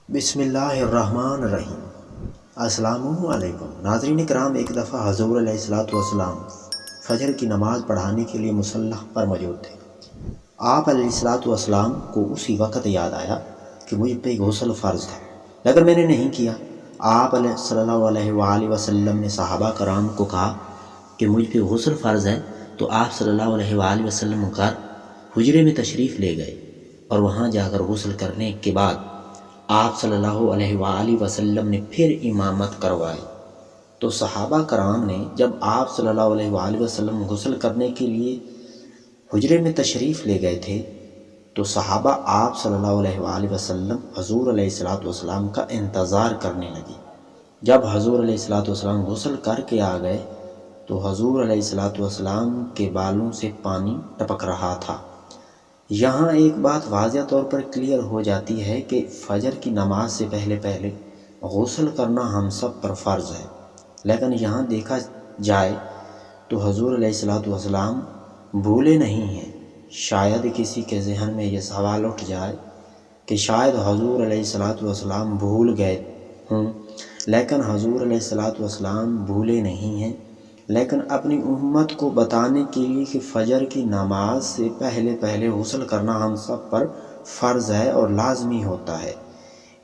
بسم اللہ الرحمن الرحیم۔ السلام علیکم ناظرین کرام، ایک دفعہ حضور علیہ الصلوۃ والسلام فجر کی نماز پڑھانے کے لیے مصلی پر موجود تھے۔ آپ علیہ الصلوۃ والسلام کو اسی وقت یاد آیا کہ مجھ پہ غسل فرض تھا، لیکن میں نے نہیں کیا۔ آپ صلی اللہ علیہ وآلہ وسلم نے صحابہ کرام کو کہا کہ مجھ پہ غسل فرض ہے، تو آپ صلی اللہ علیہ وآلہ وسلم گھر حجرے میں تشریف لے گئے اور وہاں جا کر غسل کرنے کے بعد آپ صلی اللہ علیہ وآلہ وسلم نے پھر امامت کروائی۔ تو صحابہ کرام نے جب آپ صلی اللہ علیہ وآلہ وسلم غسل کرنے کے لیے حجرے میں تشریف لے گئے تھے، تو صحابہ آپ صلی اللہ علیہ وآلہ وسلم حضور علیہ الصلوۃ والسلام کا انتظار کرنے لگے۔ جب حضور علیہ الصلوۃ والسلام غسل کر کے آ گئے تو حضور علیہ الصلوۃ والسلام کے بالوں سے پانی ٹپک رہا تھا۔ یہاں ایک بات واضح طور پر کلیئر ہو جاتی ہے کہ فجر کی نماز سے پہلے غسل کرنا ہم سب پر فرض ہے، لیکن یہاں دیکھا جائے تو حضور علیہ الصلوۃ والسلام بھولے نہیں ہیں۔ شاید کسی کے ذہن میں یہ سوال اٹھ جائے کہ شاید حضور علیہ الصلوۃ والسلام بھول گئے ہوں، لیکن حضور علیہ الصلوۃ والسلام بھولے نہیں ہیں، لیکن اپنی امت کو بتانے کے لیے کہ فجر کی نماز سے پہلے غسل کرنا ہم سب پر فرض ہے اور لازمی ہوتا ہے۔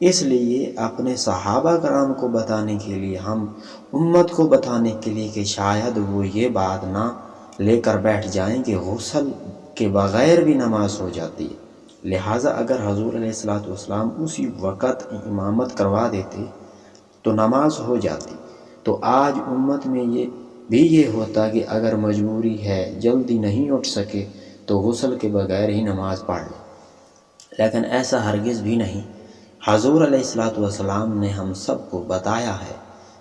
اس لیے اپنے صحابہ کرام کو بتانے کے لیے، ہم امت کو بتانے کے لیے کہ شاید وہ یہ بات نہ لے کر بیٹھ جائیں کہ غسل کے بغیر بھی نماز ہو جاتی ہے۔ لہٰذا اگر حضور علیہ الصلوۃ والسلام اسی وقت امامت کروا دیتے تو نماز ہو جاتی۔ تو آج امت میں یہ ہوتا کہ اگر مجبوری ہے، جلدی نہیں اٹھ سکے تو غسل کے بغیر ہی نماز پڑھ لیں، لیکن ایسا ہرگز بھی نہیں۔ حضور علیہ الصلوۃ والسلام نے ہم سب کو بتایا ہے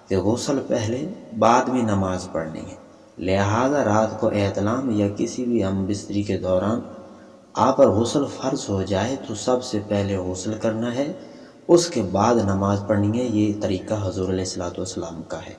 کہ غسل پہلے بعد میں نماز پڑھنی ہے۔ لہٰذا رات کو احتلام یا کسی بھی ہم بستری کے دوران آپ پر غسل فرض ہو جائے تو سب سے پہلے غسل کرنا ہے، اس کے بعد نماز پڑھنی ہے۔ یہ طریقہ حضور علیہ الصلوۃ والسلام کا ہے۔